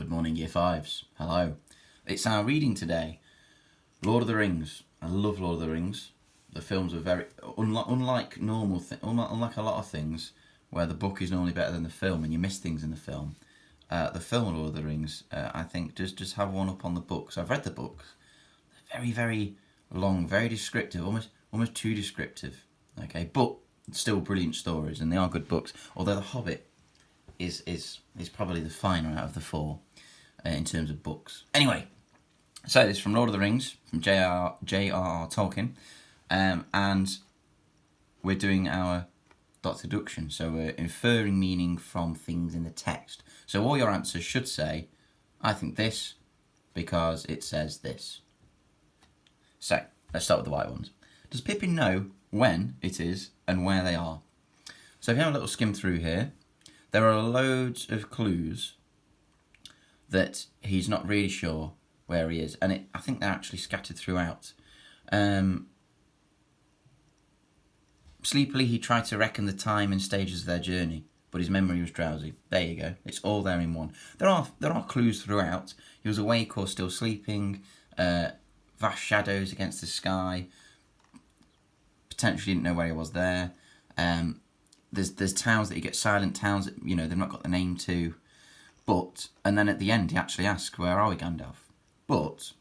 Good morning, Year 5s. Hello. It's our reading today. Lord of the Rings. I love Lord of the Rings. The films are very... Unlike a lot of things, where the book is normally better than the film and you miss things in the film, the film Lord of the Rings, I think, just have one up on the books. I've read the books. They're very, very long, very descriptive, almost too descriptive. Okay, but still brilliant stories, and they are good books. Although The Hobbit is probably the finer out of the four in terms of books. Anyway, so this is from Lord of the Rings, from J.R.R. Tolkien, and we're doing our dot deduction, so we're inferring meaning from things in the text. So all your answers should say, I think this, because it says this. So, let's start with the white ones. Does Pippin know when it is and where they are? So if you have a little skim through here, there are loads of clues that he's not really sure where he is, and I think they're actually scattered throughout. Sleepily, he tried to reckon the time and stages of their journey, but his memory was drowsy. There you go. It's all there in one. There are clues throughout. He was awake or still sleeping. Vast shadows against the sky. Potentially didn't know where he was there. There's towns that he gets, silent towns that, they've not got the name to. And then at the end he actually asks, where are we, Gandalf? But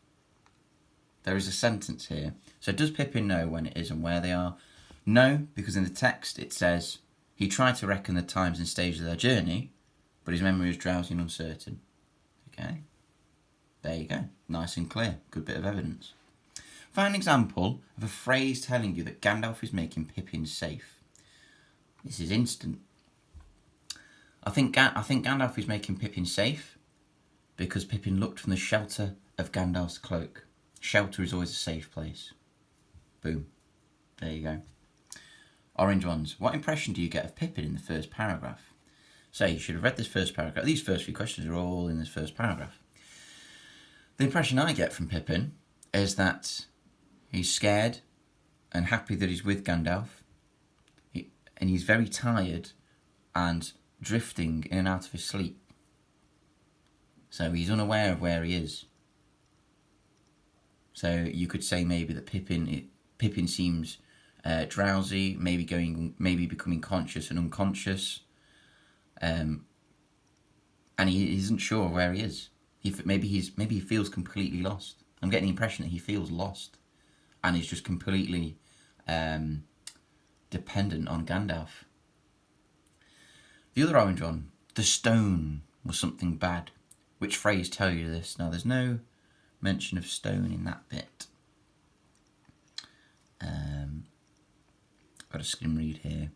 there is a sentence here. So does Pippin know when it is and where they are? No, because in the text it says, he tried to reckon the times and stages of their journey, but his memory was drowsy and uncertain. Okay, there you go. Nice and clear. Good bit of evidence. Find an example of a phrase telling you that Gandalf is making Pippin safe. This is instant. I think Gandalf is making Pippin safe because Pippin looked from the shelter of Gandalf's cloak. Shelter is always a safe place. Boom. There you go. Orange ones. What impression do you get of Pippin in the first paragraph? So you should have read this first paragraph. These first few questions are all in this first paragraph. The impression I get from Pippin is that he's scared and happy that he's with Gandalf. And he's very tired and drifting in and out of his sleep. So he's unaware of where he is. So you could say maybe that Pippin seems drowsy, maybe becoming conscious and unconscious, and he isn't sure where he is. Maybe he feels completely lost. I'm getting the impression that he feels lost, and he's just completely dependent on Gandalf. The other orange one, the stone was something bad. Which phrase tell you this? Now, there's no mention of stone in that bit. Got a skim read here.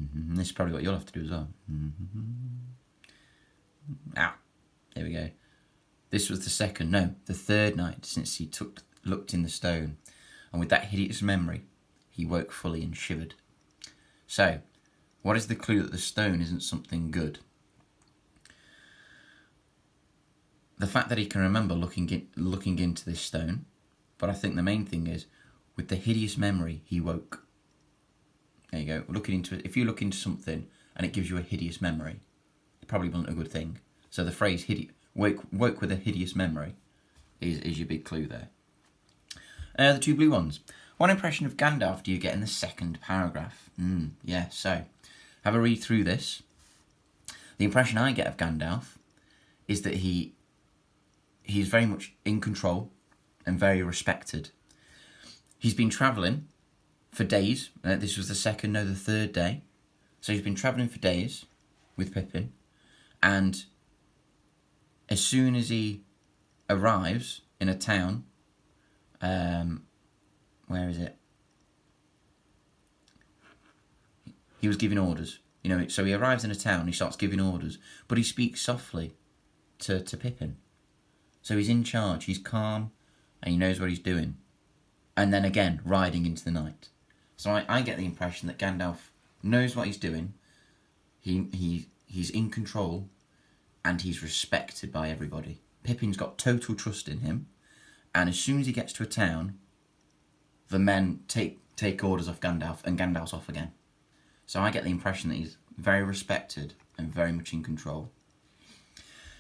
This is probably what you'll have to do as well. There we go. This was the third night since he looked in the stone, and with that hideous memory, he woke fully and shivered. So, what is the clue that the stone isn't something good? The fact that he can remember looking into this stone, but I think the main thing is, with the hideous memory, he woke. There you go. If you look into something and it gives you a hideous memory, it probably wasn't a good thing. So the phrase woke with a hideous memory is your big clue there. The two blue ones. What impression of Gandalf do you get in the second paragraph? So have a read through this. The impression I get of Gandalf is that he's very much in control and very respected. He's been travelling for days. This was the third day. So he's been travelling for days with Pippin, and as soon as he arrives in a town, where is it? He was giving orders. So he arrives in a town, he starts giving orders, but he speaks softly to Pippin. So he's in charge, he's calm, and he knows what he's doing. And then again, riding into the night. So I get the impression that Gandalf knows what he's doing, he's in control, and he's respected by everybody. Pippin's got total trust in him, and as soon as he gets to a town, the men take orders off Gandalf, and Gandalf's off again. So I get the impression that he's very respected and very much in control.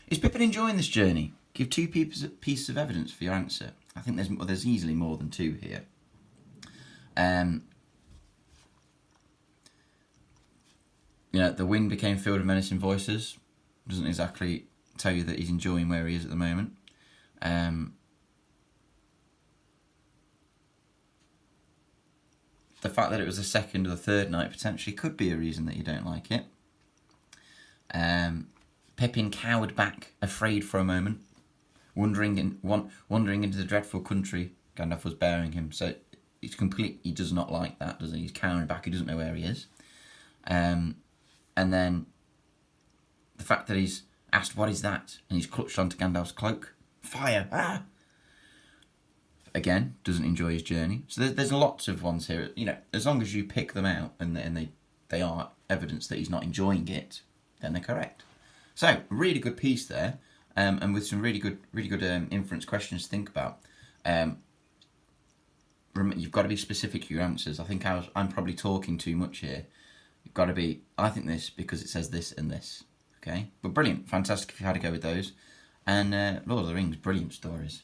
Is Pippin enjoying this journey? Give 2 pieces of evidence for your answer. I think there's easily more than 2 here. The wind became filled with menacing voices. Doesn't exactly tell you that he's enjoying where he is at the moment. The fact that it was the second or the third night potentially could be a reason that you don't like it. Pippin cowered back, afraid for a moment, wandering into the dreadful country Gandalf was bearing him. So he does not like that, does he? He's cowering back, he doesn't know where he is. And then the fact that he's asked, what is that? And he's clutched onto Gandalf's cloak. Fire! Ah! Again, doesn't enjoy his journey. So there's lots of ones here. As long as you pick them out and they are evidence that he's not enjoying it, then they're correct. So, really good piece there, and with some really good inference questions to think about. You've got to be specific with your answers. I think I'm probably talking too much here. You've got to be, I think this because it says this and this. Okay? But brilliant. Fantastic if you had to go with those. And Lord of the Rings, brilliant stories.